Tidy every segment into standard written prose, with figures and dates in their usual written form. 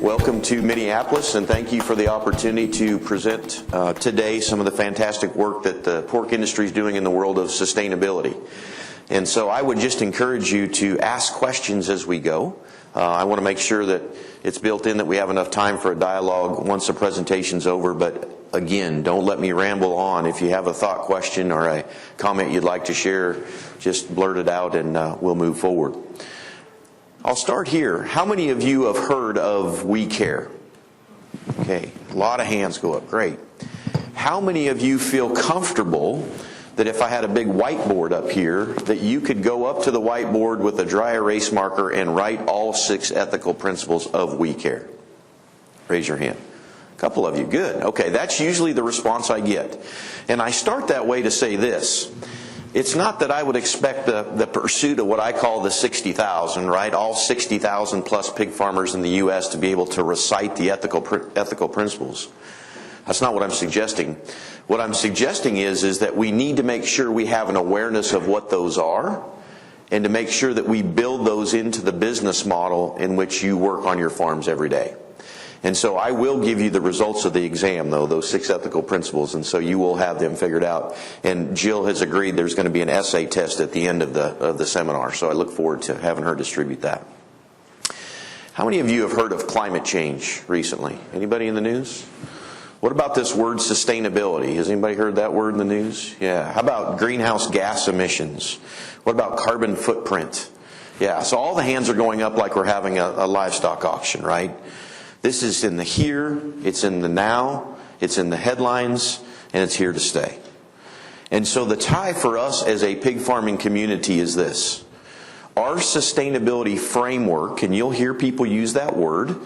Welcome to Minneapolis, and thank you for the opportunity to present today some of the fantastic work that the pork industry is doing in the world of sustainability. And so I would just encourage you to ask questions as we go. I want to make sure that it's built in that we have enough time for a dialogue once the presentation's over, but again, don't let me ramble on. If you have a thought, question, or a comment you'd like to share, just blurt it out and we'll move forward. I'll start here. How many of you have heard of We Care? Okay, a lot of hands go up. Great. How many of you feel comfortable that if I had a big whiteboard up here, that you could go up to the whiteboard with a dry erase marker and write all 6 ethical principles of We Care? Raise your hand. A couple of you. Good. Okay, that's usually the response I get. And I start that way to say this. It's not that I would expect the pursuit of what I call the 60,000, right? All 60,000 plus pig farmers in the U.S. to be able to recite the ethical principles. That's not what I'm suggesting. What I'm suggesting is that we need to make sure we have an awareness of what those are, and to make sure that we build those into the business model in which you work on your farms every day. And so I will give you the results of the exam, though, those 6 ethical principles, and so you will have them figured out. And Jill has agreed there's going to be an essay test at the end of the seminar, so I look forward to having her distribute that. How many of you have heard of climate change recently? Anybody in the news? What about this word sustainability? Has anybody heard that word in the news? Yeah. How about greenhouse gas emissions? What about carbon footprint? Yeah, so all the hands are going up like we're having a livestock auction, right? This is in the here, it's in the now, it's in the headlines, and it's here to stay. And so the tie for us as a pig farming community is this. Our sustainability framework, and you'll hear people use that word,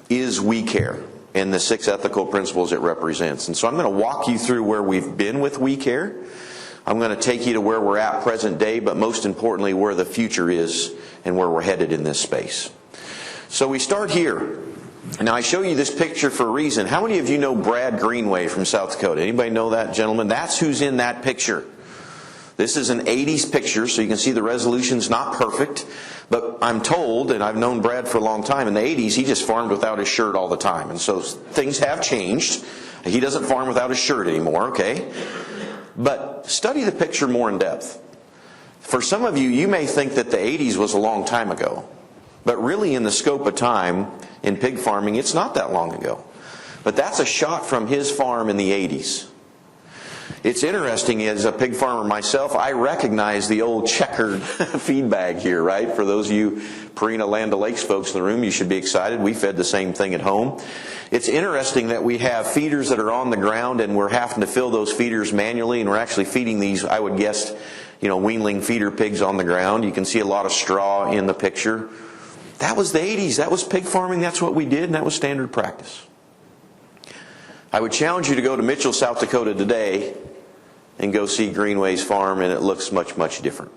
is We Care, and the 6 ethical principles it represents. And so I'm going to walk you through where we've been with We Care. I'm going to take you to where we're at present day, but most importantly where the future is and where we're headed in this space. So we start here. Now I show you this picture for a reason. How many of you know Brad Greenway from South Dakota? Anybody know that gentleman? That's who's in that picture. This is an 80s picture, so you can see the resolution's not perfect. But I'm told, and I've known Brad for a long time, in the 80s he just farmed without his shirt all the time. And so things have changed. He doesn't farm without his shirt anymore, okay? But study the picture more in depth. For some of you, you may think that the 80s was a long time ago. But really in the scope of time in pig farming, it's not that long ago. But that's a shot from his farm in the 80s. It's interesting, as a pig farmer myself, I recognize the old checkered feed bag here, right? For those of you Purina Land O'Lakes folks in the room, you should be excited. We fed the same thing at home. It's interesting that we have feeders that are on the ground and we're having to fill those feeders manually, and we're actually feeding these, I would guess, weanling feeder pigs on the ground. You can see a lot of straw in the picture. That was the 80s. That was pig farming. That's what we did, and that was standard practice. I would challenge you to go to Mitchell, South Dakota today and go see Greenway's farm, and it looks much, much different.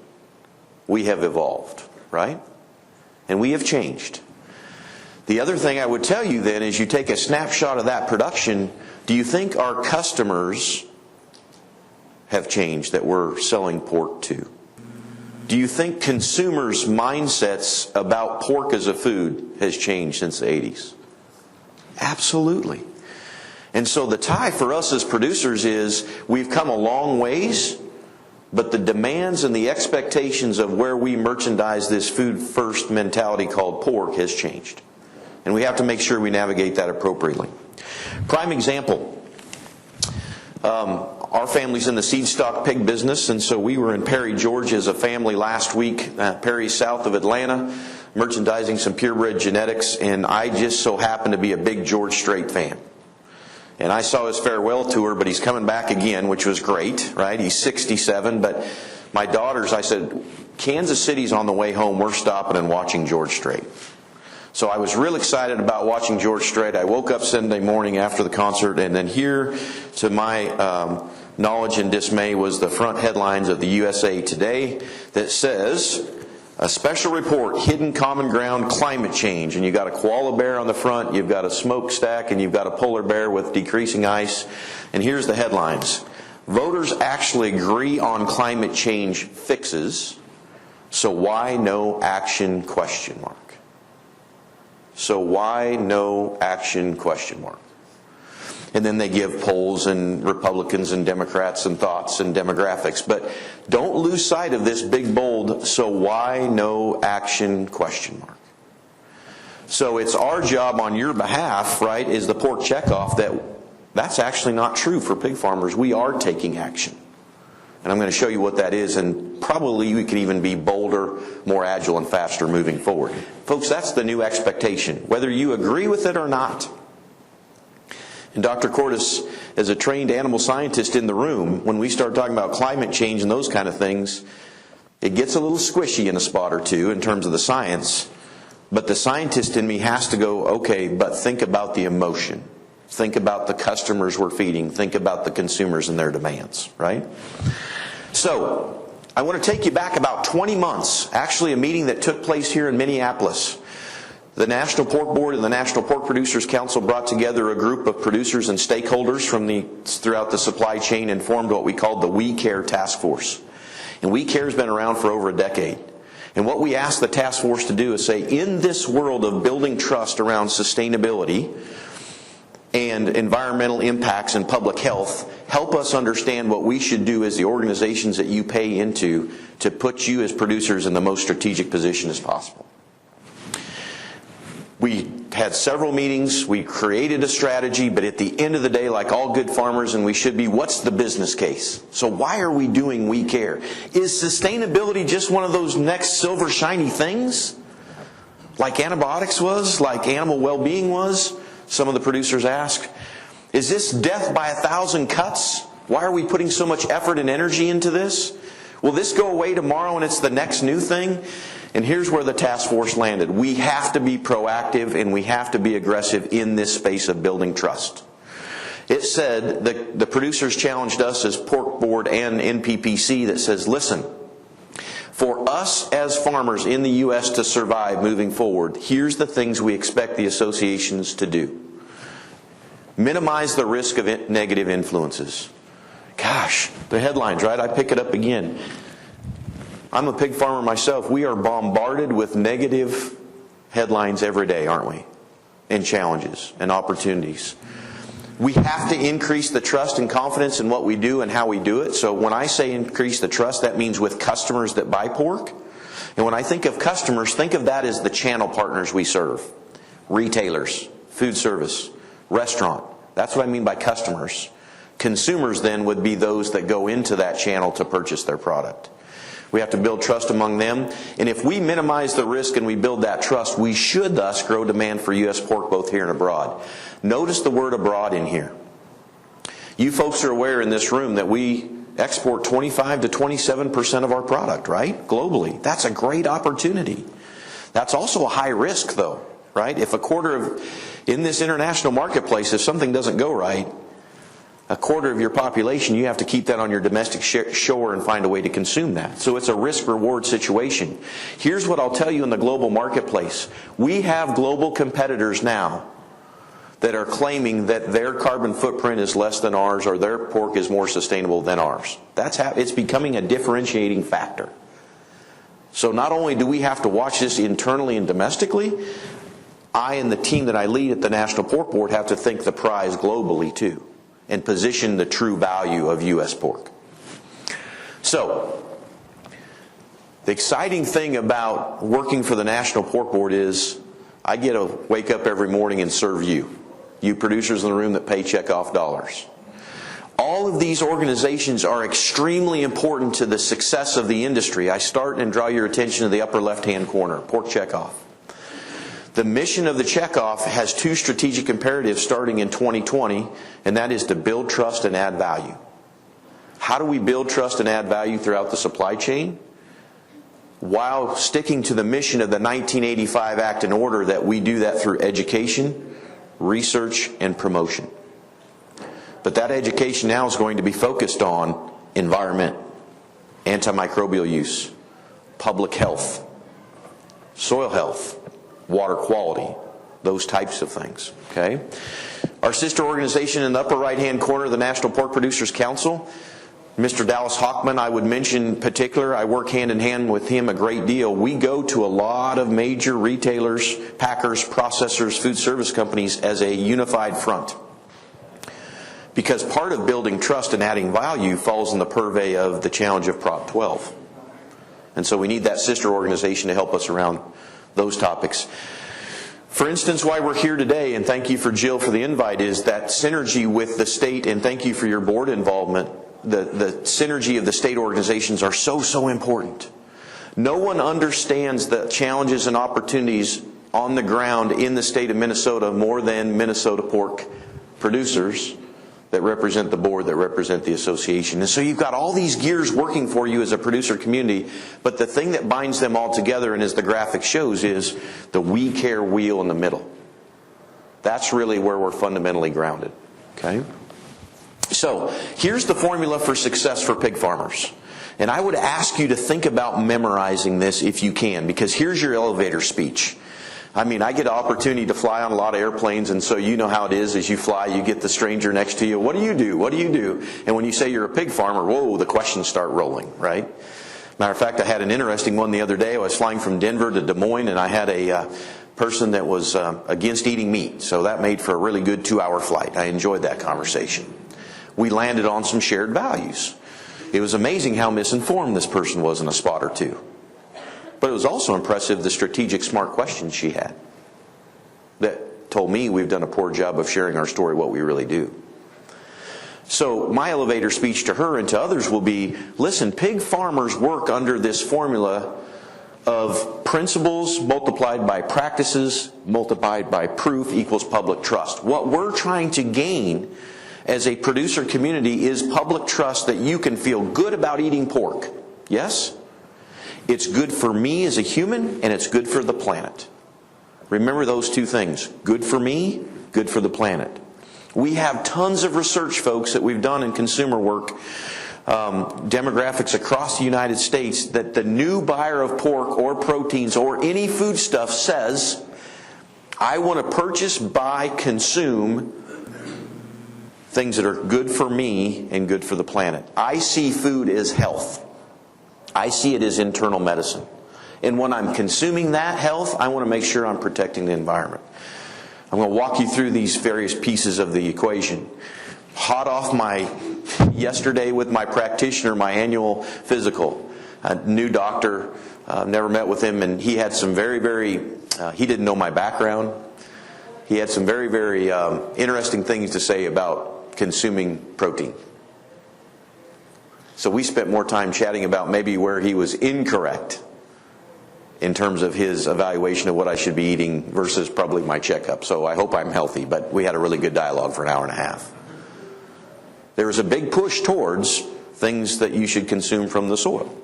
We have evolved, right? And we have changed. The other thing I would tell you then is you take a snapshot of that production. Do you think our customers have changed that we're selling pork to? Do you think consumers' mindsets about pork as a food has changed since the 80s? Absolutely. And so the tie for us as producers is we've come a long ways, but the demands and the expectations of where we merchandise this food first mentality called pork has changed. And we have to make sure we navigate that appropriately. Prime example. Our family's in the seed stock pig business, and so we were in Perry, Georgia as a family last week. Perry's south of Atlanta, merchandising some purebred genetics, and I just so happened to be a big George Strait fan. And I saw his farewell tour, but he's coming back again, which was great, right? He's 67, but my daughters, I said, Kansas City's on the way home, we're stopping and watching George Strait. So I was real excited about watching George Strait. I woke up Sunday morning after the concert, and then here, to my knowledge and dismay, was the front headlines of the USA Today that says, a special report, hidden common ground, climate change. And you've got a koala bear on the front, you've got a smokestack, and you've got a polar bear with decreasing ice. And here's the headlines. Voters actually agree on climate change fixes, so why no action, question mark. So why no action, question mark? And then they give polls and Republicans and Democrats and thoughts and demographics. But don't lose sight of this big bold, so why no action, question mark? So it's our job on your behalf, right, is the pork checkoff, that's actually not true for pig farmers. We are taking action. And I'm going to show you what that is, and probably we can even be bolder, more agile, and faster moving forward. Folks, that's the new expectation, whether you agree with it or not. And Dr. Cordes, as a trained animal scientist in the room, when we start talking about climate change and those kind of things, it gets a little squishy in a spot or two in terms of the science. But the scientist in me has to go, okay, but think about the emotion. Think about the customers we're feeding. Think about the consumers and their demands, right? So, I want to take you back about 20 months, actually a meeting that took place here in Minneapolis. The National Pork Board and the National Pork Producers Council brought together a group of producers and stakeholders from throughout the supply chain and formed what we called the We Care Task Force. And We Care has been around for over a decade. And what we asked the task force to do is say, in this world of building trust around sustainability and environmental impacts and public health, help us understand what we should do as the organizations that you pay into to put you as producers in the most strategic position as possible. We had several meetings, we created a strategy, but at the end of the day, like all good farmers, and we should be, what's the business case? So why are we doing We Care? Is sustainability just one of those next silver shiny things? Like antibiotics was? Like animal well-being was? Some of the producers ask. Is this death by 1,000 cuts? Why are we putting so much effort and energy into this? Will this go away tomorrow and it's the next new thing? And here's where the task force landed. We have to be proactive and we have to be aggressive in this space of building trust. It said, the producers challenged us as Pork Board and NPPC that says, listen, for us as farmers in the U.S. to survive moving forward, here's the things we expect the associations to do. Minimize the risk of negative influences. Gosh, the headlines, right? I pick it up again. I'm a pig farmer myself. We are bombarded with negative headlines every day, aren't we? And challenges and opportunities. We have to increase the trust and confidence in what we do and how we do it. So when I say increase the trust, that means with customers that buy pork. And when I think of customers, think of that as the channel partners we serve. Retailers, food service, restaurant. That's what I mean by customers. Consumers then would be those that go into that channel to purchase their product. We have to build trust among them. And if we minimize the risk and we build that trust, we should thus grow demand for U.S. pork both here and abroad. Notice the word abroad in here. You folks are aware in this room that we export 25 to 27% of our product, right? Globally. That's a great opportunity. That's also a high risk though, right? If in this international marketplace, if something doesn't go right, a quarter of your population, you have to keep that on your domestic shore and find a way to consume that. So it's a risk-reward situation. Here's what I'll tell you in the global marketplace. We have global competitors now that are claiming that their carbon footprint is less than ours or their pork is more sustainable than ours. It's becoming a differentiating factor. So not only do we have to watch this internally and domestically, I and the team that I lead at the National Pork Board have to think the prize globally too, and position the true value of U.S. pork. So, the exciting thing about working for the National Pork Board is I get to wake up every morning and serve you producers in the room that pay checkoff dollars. All of these organizations are extremely important to the success of the industry. I start and draw your attention to the upper left-hand corner, pork checkoff. The mission of the checkoff has two strategic imperatives starting in 2020, and that is to build trust and add value. How do we build trust and add value throughout the supply chain? While sticking to the mission of the 1985 Act and Order, that we do that through education, research, and promotion. But that education now is going to be focused on environment, antimicrobial use, public health, soil health, water quality, those types of things. Okay? Our sister organization in the upper right-hand corner, the National Pork Producers Council, Mr. Dallas Hockman, I would mention in particular, I work hand in hand with him a great deal. We go to a lot of major retailers, packers, processors, food service companies as a unified front. Because part of building trust and adding value falls in the purvey of the challenge of Prop 12. And so we need that sister organization to help us around those topics. For instance, why we're here today, and thank you for Jill for the invite, is that synergy with the state, and thank you for your board involvement. The synergy of the state organizations are so important. No one understands the challenges and opportunities on the ground in the state of Minnesota more than Minnesota pork producers that represent the board, that represent the association. And so you've got all these gears working for you as a producer community, but the thing that binds them all together, and as the graphic shows, is the we care wheel in the middle. That's really where we're fundamentally grounded. Okay? So, here's the formula for success for pig farmers. And I would ask you to think about memorizing this if you can, because here's your elevator speech. I mean, I get an opportunity to fly on a lot of airplanes, and so you know how it is. As you fly, you get the stranger next to you. What do you do? What do you do? And when you say you're a pig farmer, whoa, the questions start rolling, right? Matter of fact, I had an interesting one the other day. I was flying from Denver to Des Moines, and I had a person that was against eating meat. So that made for a really good 2-hour flight. I enjoyed that conversation. We landed on some shared values. It was amazing how misinformed this person was in a spot or two. But it was also impressive the strategic, smart questions she had that told me we've done a poor job of sharing our story, what we really do. So my elevator speech to her and to others will be, listen, pig farmers work under this formula of principles multiplied by practices multiplied by proof equals public trust. What we're trying to gain as a producer community is public trust that you can feel good about eating pork. Yes? It's good for me as a human, and it's good for the planet. Remember those two things. Good for me, good for the planet. We have tons of research, folks, that we've done in consumer work, demographics across the United States, that the new buyer of pork or proteins or any foodstuff says, I want to purchase, buy, consume things that are good for me and good for the planet. I see food as health. I see it as internal medicine. And when I'm consuming that health, I want to make sure I'm protecting the environment. I'm going to walk you through these various pieces of the equation. Hot off yesterday with my practitioner, my annual physical. A new doctor, never met with him, and he had some he didn't know my background. He had some very interesting things to say about consuming protein. So we spent more time chatting about maybe where he was incorrect in terms of his evaluation of what I should be eating versus probably my checkup. So I hope I'm healthy, but we had a really good dialogue for an hour and a half. There was a big push towards things that you should consume from the soil.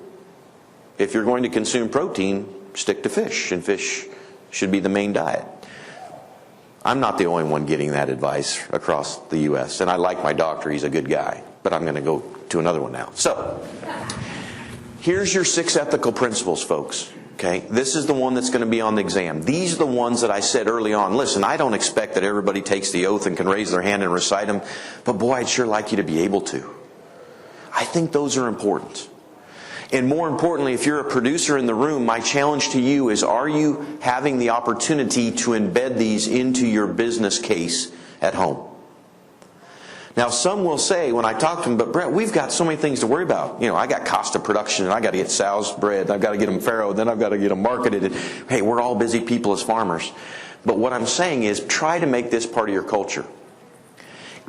If you're going to consume protein, stick to fish, and fish should be the main diet. I'm not the only one getting that advice across the U.S., and I like my doctor, he's a good guy, but I'm going to go to another one now. So, here's your 6 ethical principles, folks. Okay, this is the one that's going to be on the exam. These are the ones that I said early on. Listen, I don't expect that everybody takes the oath and can raise their hand and recite them, but boy, I'd sure like you to be able to. I think those are important. And more importantly, if you're a producer in the room, my challenge to you is, are you having the opportunity to embed these into your business case at home? Now, some will say, when I talk to them, but Brett, we've got so many things to worry about. You know, I got cost of production, and I got to get sows bred, I've got to get them farrowed, then I've got to get them marketed. And, hey, we're all busy people as farmers. But what I'm saying is, try to make this part of your culture.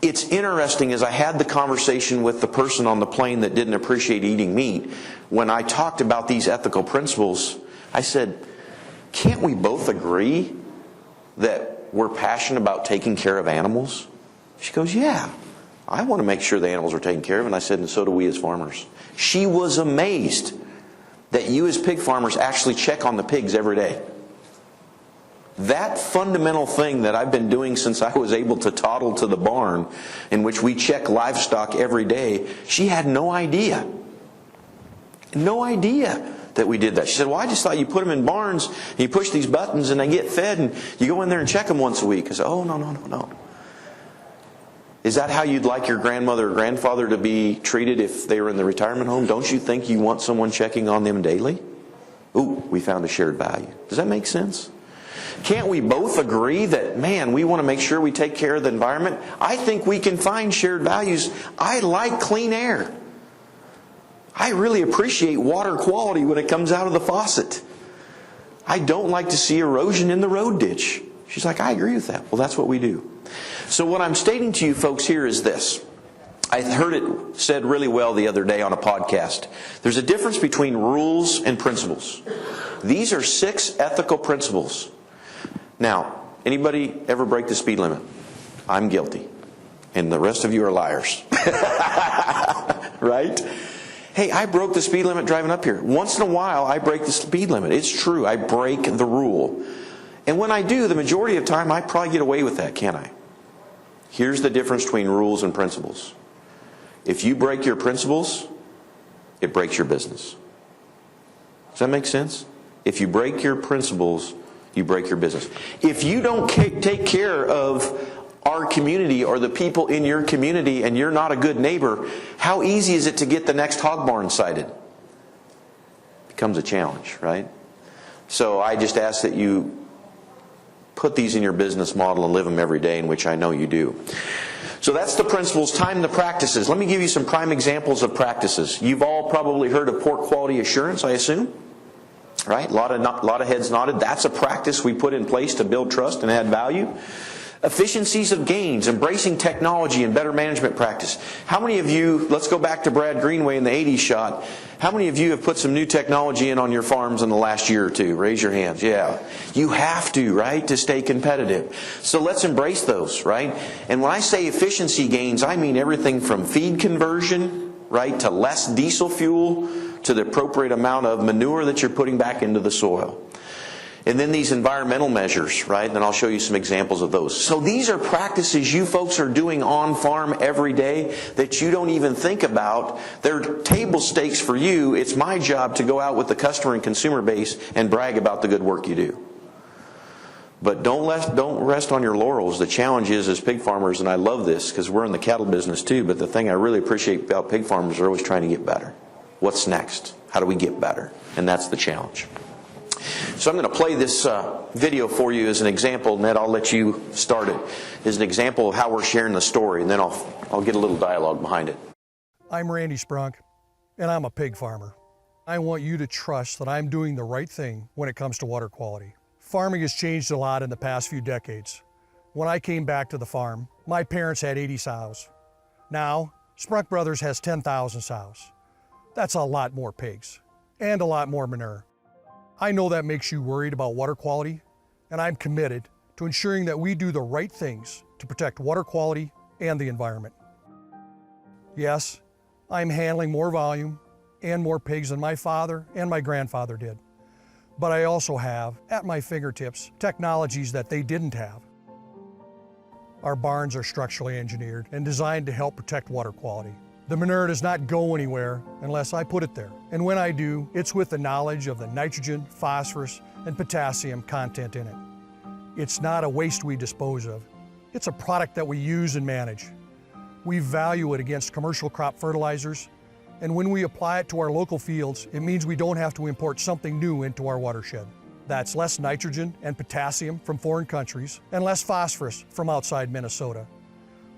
It's interesting, as I had the conversation with the person on the plane that didn't appreciate eating meat, when I talked about these ethical principles, I said, can't we both agree that we're passionate about taking care of animals? She goes, yeah. I want to make sure the animals are taken care of. And I said, and so do we as farmers. She was amazed that you as pig farmers actually check on the pigs every day. That fundamental thing that I've been doing since I was able to toddle to the barn, in which we check livestock every day, she had no idea. No idea that we did that. She said, well, I just thought you put them in barns, and you push these buttons, and they get fed, and you go in there and check them once a week. I said, oh, no. Is that how you'd like your grandmother or grandfather to be treated if they were in the retirement home? Don't you think you want someone checking on them daily? Ooh, we found a shared value. Does that make sense? Can't we both agree that, man, we want to make sure we take care of the environment? I think we can find shared values. I like clean air. I really appreciate water quality when it comes out of the faucet. I don't like to see erosion in the road ditch. She's like, I agree with that. Well, that's what we do. So what I'm stating to you folks here is this. I heard it said really well the other day on a podcast. There's a difference between rules and principles. These are 6 ethical principles. Now, anybody ever break the speed limit? I'm guilty. And the rest of you are liars. Right? Hey, I broke the speed limit driving up here. Once in a while, I break the speed limit. It's true. I break the rule. And when I do, the majority of the time, I probably get away with that, can't I? Here's the difference between rules and principles. If you break your principles, it breaks your business. Does that make sense? If you break your principles, you break your business. If you don't take care of our community or the people in your community and you're not a good neighbor, how easy is it to get the next hog barn sited? Becomes a challenge, right? So I just ask that you put these in your business model and live them every day, in which I know you do. So that's the principles. Time to practices. Let me give you some prime examples of practices. You've all probably heard of pork quality assurance, I assume. Right? A lot of heads nodded. That's a practice we put in place to build trust and add value. Efficiencies of gains, embracing technology and better management practice. How many of you, let's go back to Brad Greenway in the 80s shot, how many of you have put some new technology in on your farms in the last year or two? Raise your hands. Yeah. You have to, right, to stay competitive. So let's embrace those, right? And when I say efficiency gains, I mean everything from feed conversion, right, to less diesel fuel, to the appropriate amount of manure that you're putting back into the soil. And then these environmental measures, right? And I'll show you some examples of those. So these are practices you folks are doing on farm every day that you don't even think about. They're table stakes for you. It's my job to go out with the customer and consumer base and brag about the good work you do. But don't rest on your laurels. The challenge is, as pig farmers, and I love this because we're in the cattle business too, but the thing I really appreciate about pig farmers, they're always trying to get better. What's next? How do we get better? And that's the challenge. So I'm going to play this video for you as an example, Ned, I'll let you start it, as an example of how we're sharing the story, and then I'll get a little dialogue behind it. I'm Randy Sprunk, and I'm a pig farmer. I want you to trust that I'm doing the right thing when it comes to water quality. Farming has changed a lot in the past few decades. When I came back to the farm, my parents had 80 sows. Now, Sprunk Brothers has 10,000 sows. That's a lot more pigs, and a lot more manure. I know that makes you worried about water quality, and I'm committed to ensuring that we do the right things to protect water quality and the environment. Yes, I'm handling more volume and more pigs than my father and my grandfather did. But I also have, at my fingertips, technologies that they didn't have. Our barns are structurally engineered and designed to help protect water quality. The manure does not go anywhere unless I put it there. And when I do, it's with the knowledge of the nitrogen, phosphorus, and potassium content in it. It's not a waste we dispose of. It's a product that we use and manage. We value it against commercial crop fertilizers, and when we apply it to our local fields, it means we don't have to import something new into our watershed. That's less nitrogen and potassium from foreign countries, and less phosphorus from outside Minnesota,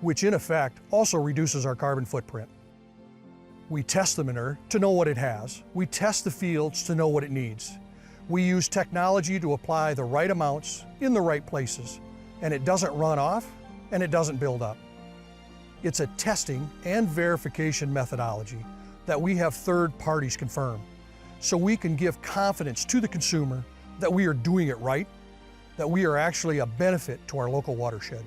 which in effect also reduces our carbon footprint. We test the manure to know what it has. We test the fields to know what it needs. We use technology to apply the right amounts in the right places, and it doesn't run off and it doesn't build up. It's a testing and verification methodology that we have third parties confirm, so we can give confidence to the consumer that we are doing it right, that we are actually a benefit to our local watershed.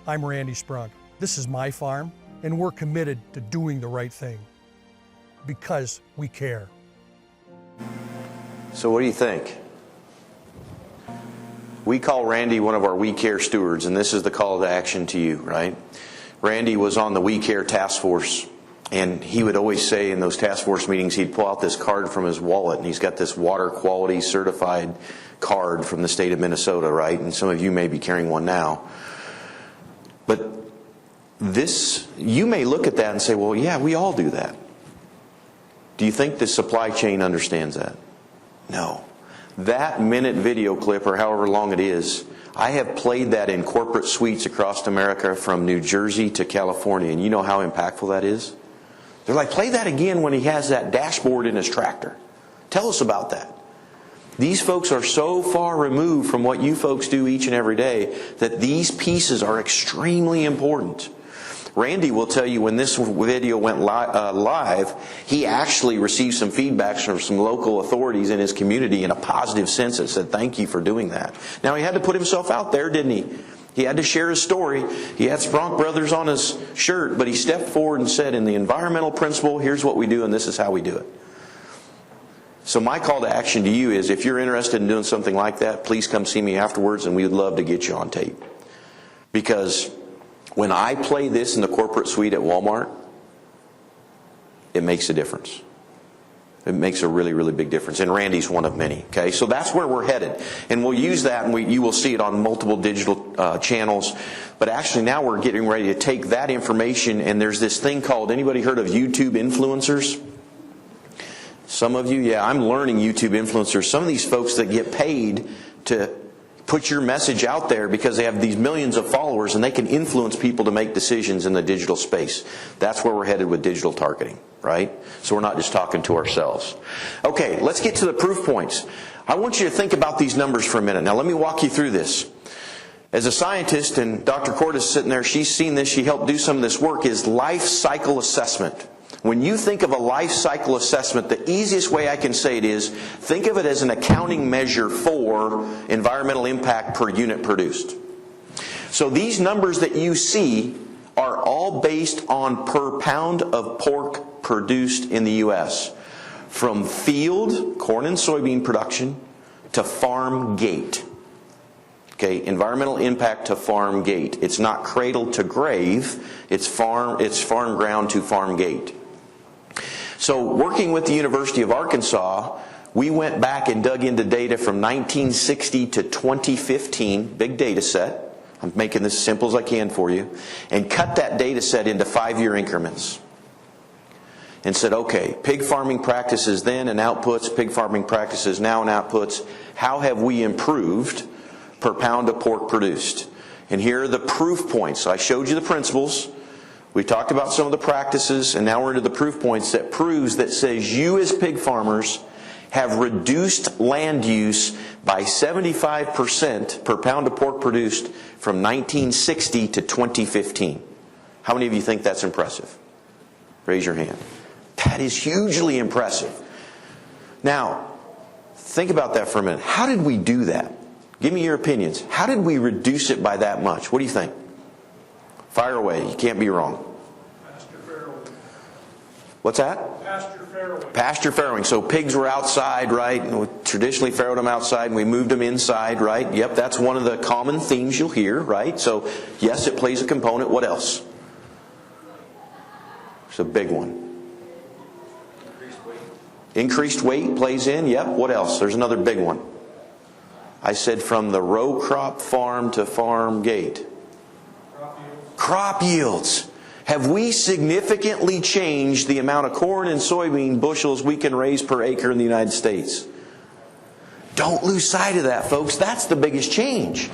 I'm Randy Sprunk. This is my farm, and we're committed to doing the right thing because we care. So what do you think? We call Randy one of our We Care stewards, and this is the call to action to you, right? Randy was on the We Care task force, and he would always say in those task force meetings, he'd pull out this card from his wallet, and he's got this water quality certified card from the state of Minnesota, right? And some of you may be carrying one now. But you may look at that and say, well, yeah, we all do that. Do you think the supply chain understands that? No. That minute video clip, or however long it is, I have played that in corporate suites across America from New Jersey to California, and you know how impactful that is? They're like, play that again when he has that dashboard in his tractor. Tell us about that. These folks are so far removed from what you folks do each and every day that these pieces are extremely important. Randy will tell you when this video went live, he actually received some feedback from some local authorities in his community in a positive sense that said, thank you for doing that. Now, he had to put himself out there, didn't he? He had to share his story. He had Spronk Brothers on his shirt, but he stepped forward and said, in the environmental principle, here's what we do and this is how we do it. So my call to action to you is, if you're interested in doing something like that, please come see me afterwards, and we'd love to get you on tape. Because when I play this in the corporate suite at Walmart, it makes a difference. It makes a really, really big difference. And Randy's one of many. Okay, so that's where we're headed. And we'll use that, and you will see it on multiple digital channels. But actually now we're getting ready to take that information, and there's this thing called, anybody heard of YouTube influencers? Some of you, yeah, I'm learning YouTube influencers. Some of these folks that get paid to put your message out there because they have these millions of followers and they can influence people to make decisions in the digital space. That's where we're headed with digital targeting, right? So we're not just talking to ourselves. Okay, let's get to the proof points. I want you to think about these numbers for a minute. Now let me walk you through this. As a scientist, and Dr. Cord is sitting there, she's seen this, she helped do some of this work, is life cycle assessment. When you think of a life cycle assessment, the easiest way I can say it is, think of it as an accounting measure for environmental impact per unit produced. So these numbers that you see are all based on per pound of pork produced in the U.S. From field, corn and soybean production, to farm gate. Okay, environmental impact to farm gate. It's not cradle to grave, it's farm ground to farm gate. So working with the University of Arkansas, we went back and dug into data from 1960 to 2015, big data set. I'm making this as simple as I can for you. And cut that data set into 5-year increments. And said, okay, pig farming practices then and outputs, pig farming practices now and outputs. How have we improved per pound of pork produced? And here are the proof points. I showed you the principles. We talked about some of the practices, and now we're into the proof points that proves that says you as pig farmers have reduced land use by 75% per pound of pork produced from 1960 to 2015. How many of you think that's impressive? Raise your hand. That is hugely impressive. Now, think about that for a minute. How did we do that? Give me your opinions. How did we reduce it by that much? What do you think? Fire away. You can't be wrong. Pasture farrowing. What's that? Pasture farrowing. Pasture farrowing. So pigs were outside, right? And we traditionally farrowed them outside and we moved them inside, right? Yep, that's one of the common themes you'll hear, right? So, yes, it plays a component. What else? It's a big one. Increased weight. Increased weight plays in. Yep. What else? There's another big one. I said from the row crop farm to farm gate. Crop yields. Have we significantly changed the amount of corn and soybean bushels we can raise per acre in the United States? Don't lose sight of that, folks. That's the biggest change.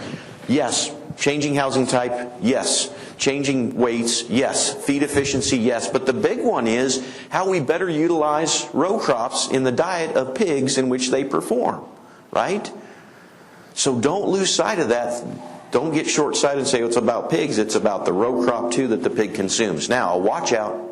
Yes. Changing housing type? Yes. Changing weights? Yes. Feed efficiency? Yes. But the big one is how we better utilize row crops in the diet of pigs in which they perform. Right? So don't lose sight of that. Don't get short-sighted and say it's about pigs. It's about the row crop too that the pig consumes. Now, watch out.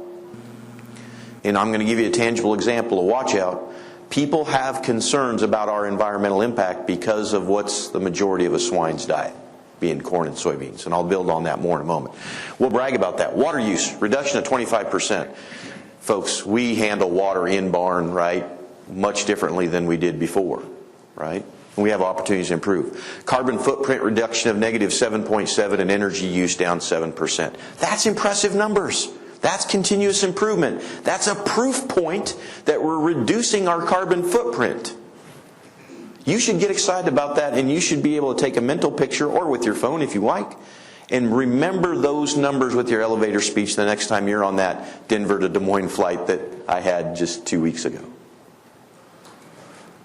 And I'm going to give you a tangible example of watch out. People have concerns about our environmental impact because of what's the majority of a swine's diet, being corn and soybeans. And I'll build on that more in a moment. We'll brag about that. Water use, reduction of 25%. Folks, we handle water in barn, right, much differently than we did before, right? We have opportunities to improve. Carbon footprint reduction of negative 7.7 and energy use down 7%. That's impressive numbers. That's continuous improvement. That's a proof point that we're reducing our carbon footprint. You should get excited about that, and you should be able to take a mental picture, or with your phone if you like, And remember those numbers with your elevator speech the next time you're on that Denver to Des Moines flight that I had just 2 weeks ago.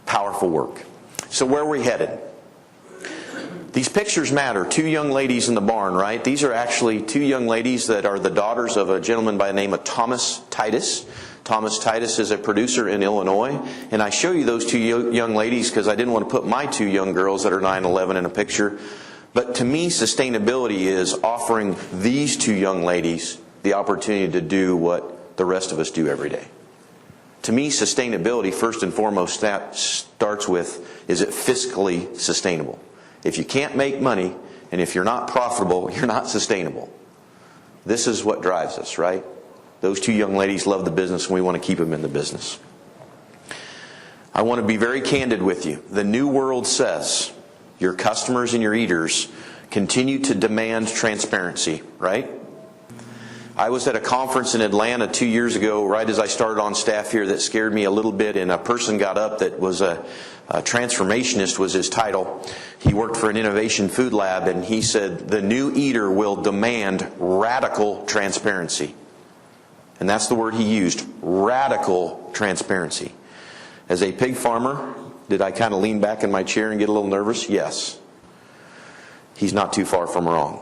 Powerful work. So where are we headed? These pictures matter. 2 young ladies in the barn, right? These are actually 2 young ladies that are the daughters of a gentleman by the name of Thomas Titus. Thomas Titus is a producer in Illinois. And I show you those 2 young ladies because I didn't want to put my 2 young girls that are 9 and 11 in a picture. But to me, sustainability is offering these 2 young ladies the opportunity to do what the rest of us do every day. To me, sustainability, first and foremost, starts with, is it fiscally sustainable? If you can't make money, and if you're not profitable, you're not sustainable. This is what drives us, right? Those 2 young ladies love the business, and we want to keep them in the business. I want to be very candid with you. The New World says your customers and your eaters continue to demand transparency, right? I was at a conference in Atlanta 2 years ago, right as I started on staff here, that scared me a little bit, and a person got up that was a transformationist was his title. He worked for an innovation food lab, and he said, the new eater will demand radical transparency. And that's the word he used, radical transparency. As a pig farmer, did I kind of lean back in my chair and get a little nervous? Yes. He's not too far from wrong.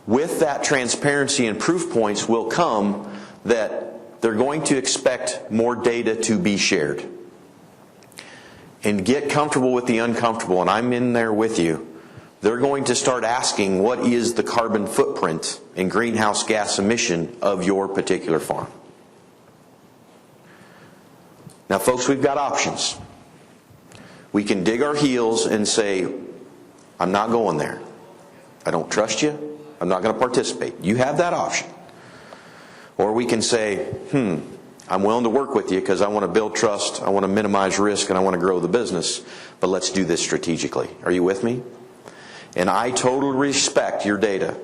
With that transparency and proof points will come that they're going to expect more data to be shared. And get comfortable with the uncomfortable, and I'm in there with you. They're going to start asking, what is the carbon footprint and greenhouse gas emission of your particular farm? Now, folks, we've got options. We can dig our heels and say, I'm not going there. I don't trust you. I'm not going to participate. You have that option. Or we can say, I'm willing to work with you because I want to build trust, I want to minimize risk, and I want to grow the business. But let's do this strategically. Are you with me? And I totally respect your data.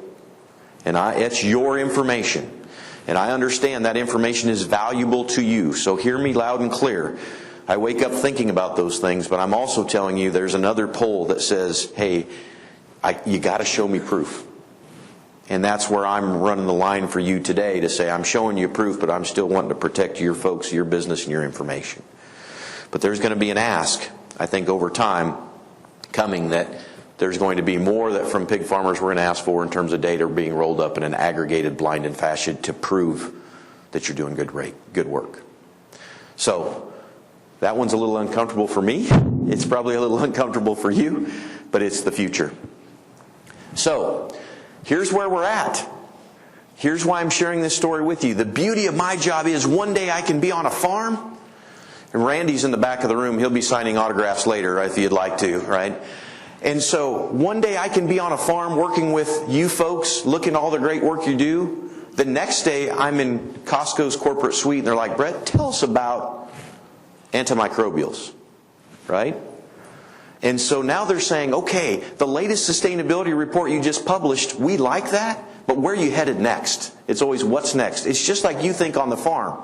And it's your information. And I understand that information is valuable to you. So hear me loud and clear. I wake up thinking about those things, but I'm also telling you there's another poll that says, hey, you got to show me proof. And that's where I'm running the line for you today to say, I'm showing you proof, but I'm still wanting to protect your folks, your business, and your information. But there's going to be an ask, I think, over time coming that there's going to be more that from pig farmers we're going to ask for in terms of data being rolled up in an aggregated, blinded fashion to prove that you're doing good work. So that one's a little uncomfortable for me. It's probably a little uncomfortable for you, but it's the future. So here's where we're at. Here's why I'm sharing this story with you. The beauty of my job is one day I can be on a farm. And Randy's in the back of the room. He'll be signing autographs later if you'd like to, right? And so one day I can be on a farm working with you folks, looking at all the great work you do. The next day I'm in Costco's corporate suite and they're like, Brett, tell us about antimicrobials, right? And so now they're saying, okay, the latest sustainability report you just published, we like that, but where are you headed next? It's always what's next. It's just like you think on the farm.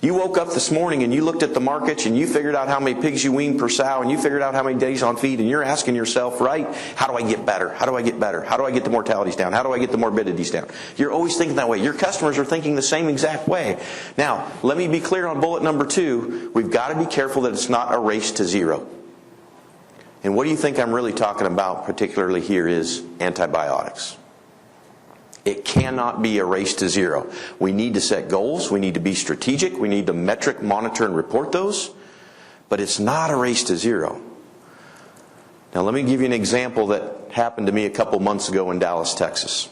You woke up this morning and you looked at the markets and you figured out how many pigs you wean per sow and you figured out how many days on feed and you're asking yourself, right, how do I get better? How do I get better? How do I get the mortalities down? How do I get the morbidities down? You're always thinking that way. Your customers are thinking the same exact way. Now, let me be clear on bullet number 2. We've got to be careful that it's not a race to zero. And what do you think I'm really talking about particularly here is antibiotics. It cannot be a race to zero. We need to set goals. We need to be strategic. We need to metric, monitor, and report those. But it's not a race to zero. Now let me give you an example that happened to me a couple months ago in Dallas, Texas.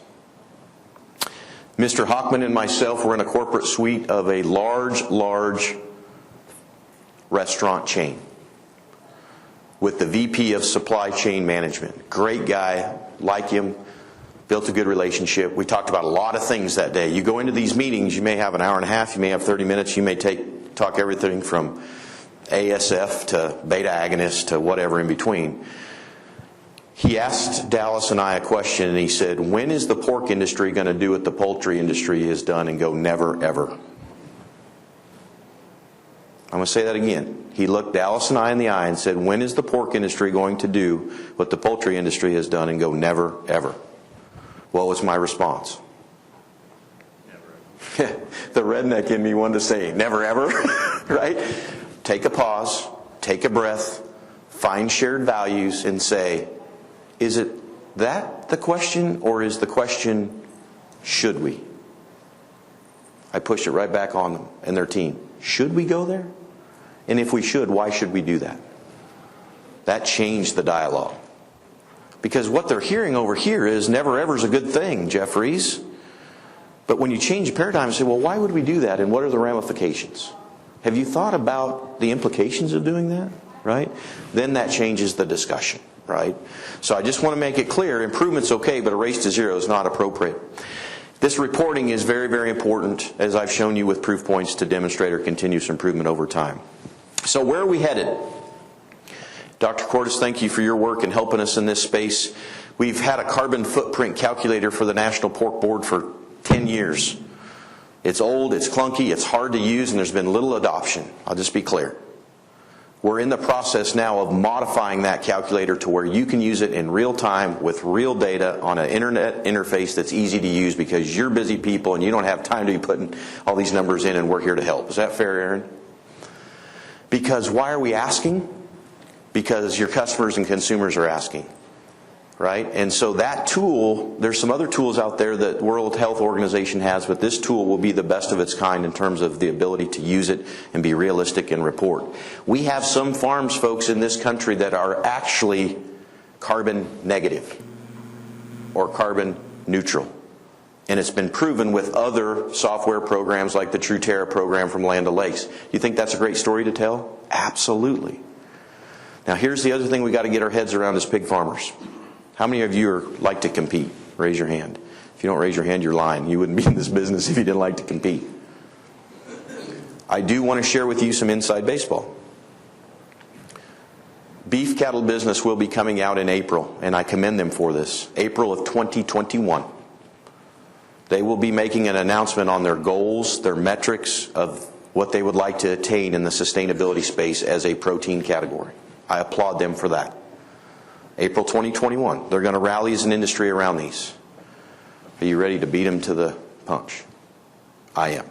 Mr. Hockman and myself were in a corporate suite of a large restaurant chain with the VP of Supply Chain Management. Great guy, like him. Built a good relationship. We talked about a lot of things that day. You go into these meetings, you may have an hour and a half, you may have 30 minutes, you may talk everything from ASF to beta agonist to whatever in between. He asked Dallas and I a question and he said, when is the pork industry going to do what the poultry industry has done and go never ever? I'm going to say that again. He looked Dallas and I in the eye and said, when is the pork industry going to do what the poultry industry has done and go never ever? What was my response? The redneck in me wanted to say, never ever, right? Take a pause, take a breath, find shared values and say, is it that the question, or is the question, should we? I pushed it right back on them and their team. Should we go there? And if we should, why should we do that? That changed the dialogue. Because what they're hearing over here is never ever is a good thing, Jeffries. But when you change the paradigm and say, well, why would we do that and what are the ramifications? Have you thought about the implications of doing that? Right? Then that changes the discussion. Right? So I just want to make it clear, improvement's okay, but a race to zero is not appropriate. This reporting is very, very important, as I've shown you with proof points to demonstrate our continuous improvement over time. So where are we headed? Dr. Cordes, thank you for your work in helping us in this space. We've had a carbon footprint calculator for the National Pork Board for 10 years. It's old, it's clunky, it's hard to use, and there's been little adoption. I'll just be clear. We're in the process now of modifying that calculator to where you can use it in real time with real data on an internet interface that's easy to use because you're busy people and you don't have time to be putting all these numbers in, and we're here to help. Is that fair, Aaron? Because why are we asking? Because your customers and consumers are asking. Right? And so that tool, there's some other tools out there that World Health Organization has, but this tool will be the best of its kind in terms of the ability to use it and be realistic and report. We have some farms, folks, in this country that are actually carbon negative or carbon neutral. And it's been proven with other software programs like the TrueTerra program from Land O'Lakes. Do you think that's a great story to tell? Absolutely. Now here's the other thing we got to get our heads around as pig farmers. How many of you like to compete? Raise your hand. If you don't raise your hand, you're lying. You wouldn't be in this business if you didn't like to compete. I do want to share with you some inside baseball. Beef cattle business will be coming out in April, and I commend them for this. April of 2021. They will be making an announcement on their goals, their metrics of what they would like to attain in the sustainability space as a protein category. I applaud them for that. April 2021. They're going to rally as an industry around these. Are you ready to beat them to the punch? I am.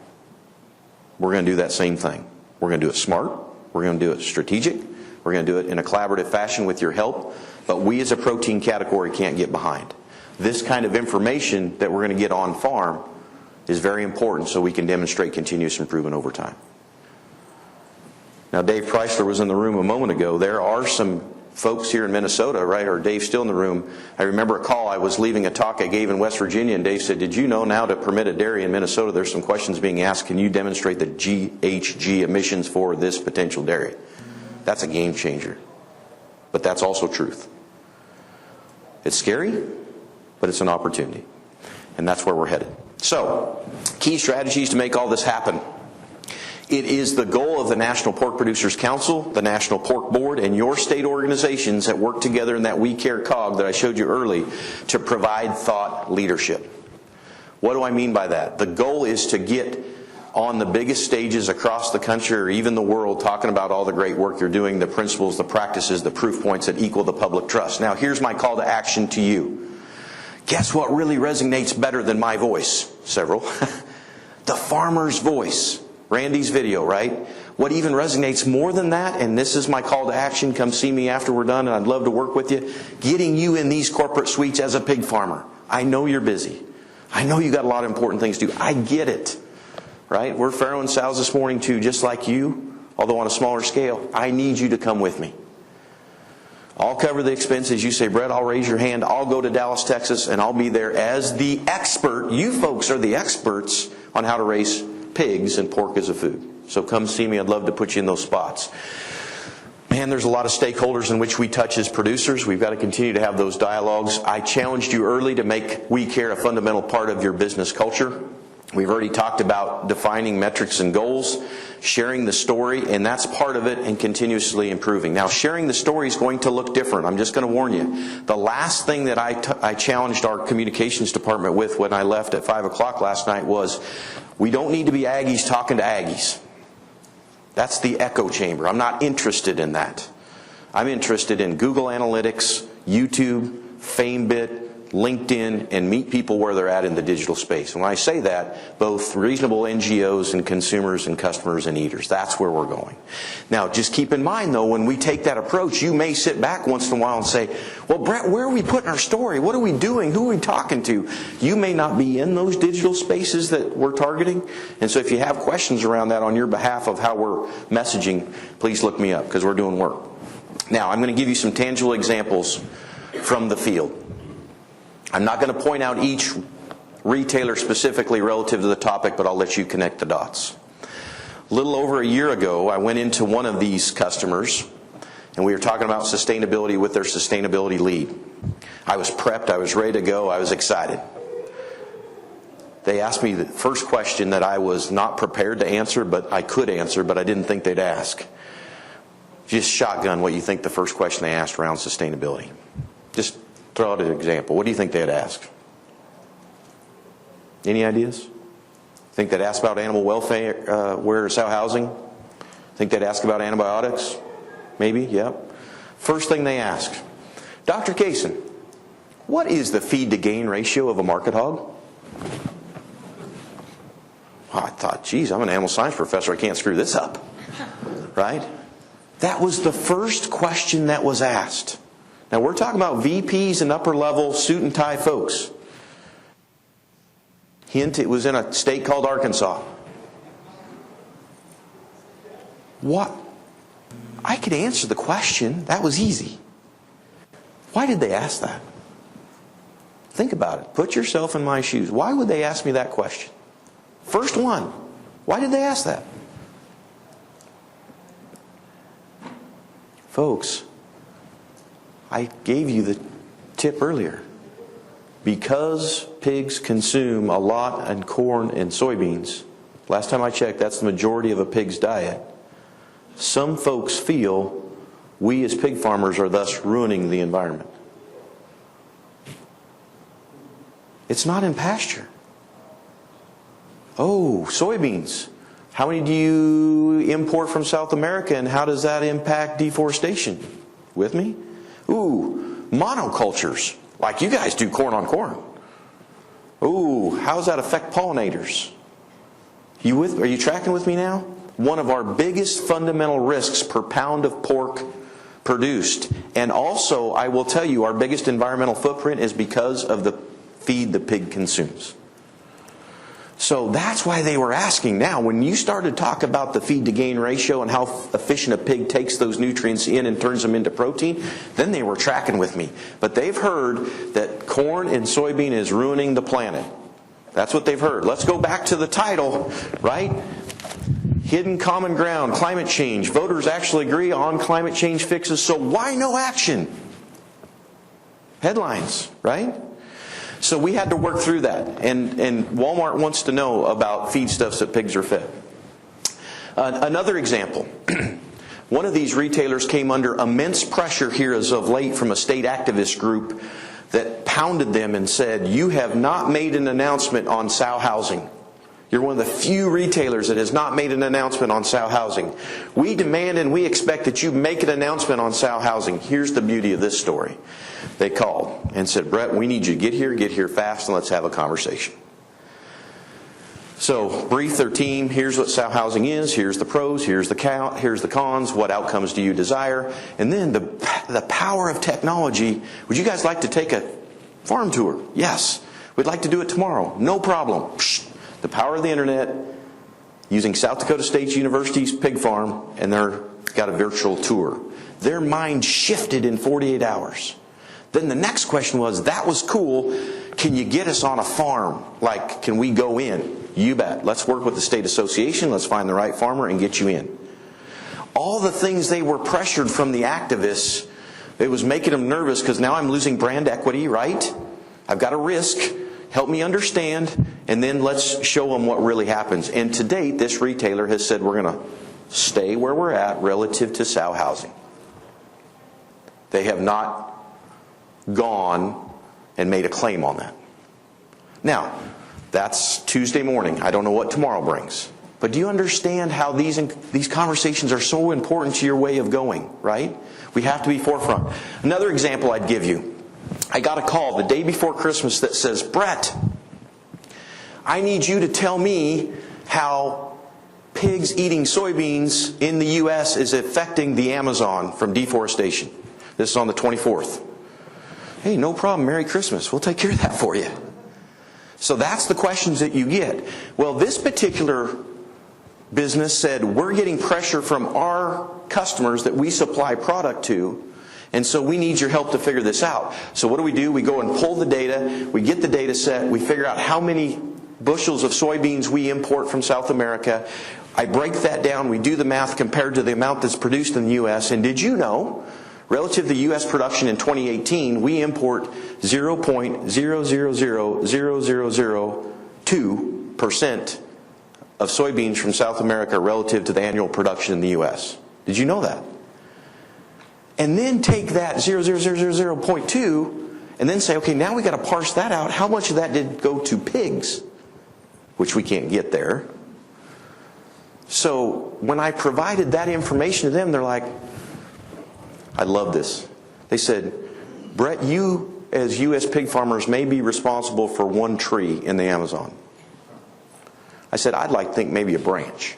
We're going to do that same thing. We're going to do it smart. We're going to do it strategic. We're going to do it in a collaborative fashion with your help. But we as a protein category can't get behind. This kind of information that we're going to get on farm is very important so we can demonstrate continuous improvement over time. Now, Dave Chrysler was in the room a moment ago. There are some folks here in Minnesota, right, or Dave's still in the room. I remember a call. I was leaving a talk I gave in West Virginia, and Dave said, did you know now to permit a dairy in Minnesota, there's some questions being asked. Can you demonstrate the GHG emissions for this potential dairy? That's a game changer. But that's also truth. It's scary, but it's an opportunity. And that's where we're headed. So, key strategies to make all this happen. It is the goal of the National Pork Producers Council, the National Pork Board, and your state organizations that work together in that We Care cog that I showed you early to provide thought leadership. What do I mean by that? The goal is to get on the biggest stages across the country or even the world talking about all the great work you're doing, the principles, the practices, the proof points that equal the public trust. Now here's my call to action to you. Guess what really resonates better than my voice? Several. The farmer's voice. Randy's video, right? What even resonates more than that, and this is my call to action, come see me after we're done and I'd love to work with you, getting you in these corporate suites as a pig farmer. I know you're busy. I know you got a lot of important things to do. I get it, right? We're farrowing sows this morning too, just like you, although on a smaller scale. I need you to come with me. I'll cover the expenses. You say, Brett, I'll raise your hand. I'll go to Dallas, Texas, and I'll be there as the expert. You folks are the experts on how to raise pigs and pork as a food. So come see me. I'd love to put you in those spots. Man, there's a lot of stakeholders in which we touch as producers. We've got to continue to have those dialogues. I challenged you early to make We Care a fundamental part of your business culture. We've already talked about defining metrics and goals, sharing the story, and that's part of it, and continuously improving. Now, sharing the story is going to look different. I'm just going to warn you. The last thing that I challenged our communications department with when I left at 5 o'clock last night was, we don't need to be Aggies talking to Aggies. That's the echo chamber. I'm not interested in that. I'm interested in Google Analytics, YouTube, FameBit, LinkedIn, and meet people where they're at in the digital space. And when I say that, both reasonable NGOs and consumers and customers and eaters. That's where we're going. Now, just keep in mind, though, when we take that approach, you may sit back once in a while and say, well, Brett, where are we putting our story? What are we doing? Who are we talking to? You may not be in those digital spaces that we're targeting. And so if you have questions around that on your behalf of how we're messaging, please look me up, because we're doing work. Now, I'm going to give you some tangible examples from the field. I'm not going to point out each retailer specifically relative to the topic, but I'll let you connect the dots. A little over a year ago, I went into one of these customers, and we were talking about sustainability with their sustainability lead. I was prepped, I was ready to go, I was excited. They asked me the first question that I was not prepared to answer, but I could answer, but I didn't think they'd ask. Just shotgun what you think the first question they asked around sustainability. Just throw out an example. What do you think they'd ask? Any ideas? Think they'd ask about animal welfare, or sow housing? Think they'd ask about antibiotics? Maybe, yep. First thing they ask, Dr. Kaysen, what is the feed to gain ratio of a market hog? I thought, geez, I'm an animal science professor, I can't screw this up. Right? That was the first question that was asked. Now, we're talking about VPs and upper-level suit and tie folks. Hint, it was in a state called Arkansas. What? I could answer the question. That was easy. Why did they ask that? Think about it. Put yourself in my shoes. Why would they ask me that question? First one. Why did they ask that? Folks, I gave you the tip earlier. Because pigs consume a lot of corn and soybeans, last time I checked, that's the majority of a pig's diet, some folks feel we as pig farmers are thus ruining the environment. It's not in pasture. Oh, soybeans. How many do you import from South America, and how does that impact deforestation? With me? Ooh, monocultures, like you guys do corn on corn. Ooh, how does that affect pollinators? Are you tracking with me now? One of our biggest fundamental risks per pound of pork produced. And also, I will tell you, our biggest environmental footprint is because of the feed the pig consumes. So that's why they were asking. Now, when you started to talk about the feed to gain ratio and how efficient a pig takes those nutrients in and turns them into protein, then they were tracking with me. But they've heard that corn and soybean is ruining the planet. That's what they've heard. Let's go back to the title, right? Hidden common ground, climate change. Voters actually agree on climate change fixes, so why no action? Headlines, right? So we had to work through that. And Walmart wants to know about feedstuffs that pigs are fed. Another example. One of these retailers came under immense pressure here as of late from a state activist group that pounded them and said, you have not made an announcement on sow housing. You're one of the few retailers that has not made an announcement on sow housing. We demand and we expect that you make an announcement on sow housing. Here's the beauty of this story. They called and said, Brett, we need you to get here fast, and let's have a conversation. So, brief their team, here's what sow housing is, here's the pros, here's the cons, what outcomes do you desire? And then the power of technology. Would you guys like to take a farm tour? Yes. We'd like to do it tomorrow. No problem. Psst. The power of the internet, using South Dakota State University's pig farm, and they've got a virtual tour. Their mind shifted in 48 hours. Then the next question was, that was cool, can you get us on a farm? Like, can we go in? You bet. Let's work with the state association, let's find the right farmer and get you in. All the things they were pressured from the activists, it was making them nervous because now I'm losing brand equity, right? I've got a risk. Help me understand, and then let's show them what really happens. And to date, this retailer has said we're going to stay where we're at relative to sow housing. They have not gone and made a claim on that. Now, that's Tuesday morning. I don't know what tomorrow brings. But do you understand how these conversations are so important to your way of going, right? We have to be forefront. Another example I'd give you. I got a call the day before Christmas that says, Brett, I need you to tell me how pigs eating soybeans in the U.S. is affecting the Amazon from deforestation. This is on the 24th. Hey, no problem. Merry Christmas. We'll take care of that for you. So that's the questions that you get. Well, this particular business said, we're getting pressure from our customers that we supply product to, and so we need your help to figure this out. So what do? We go and pull the data, we get the data set, we figure out how many bushels of soybeans we import from South America. I break that down, we do the math compared to the amount that's produced in the U.S., and did you know, relative to U.S. production in 2018, we import 0.0000002% of soybeans from South America relative to the annual production in the U.S. Did you know that? And then take that 0.000.2 and then say, okay, now we got to parse that out. How much of that did go to pigs? Which we can't get there. So when I provided that information to them, they're like, I love this. They said, Brett, you as U.S. pig farmers may be responsible for one tree in the Amazon. I said, I'd like to think maybe a branch.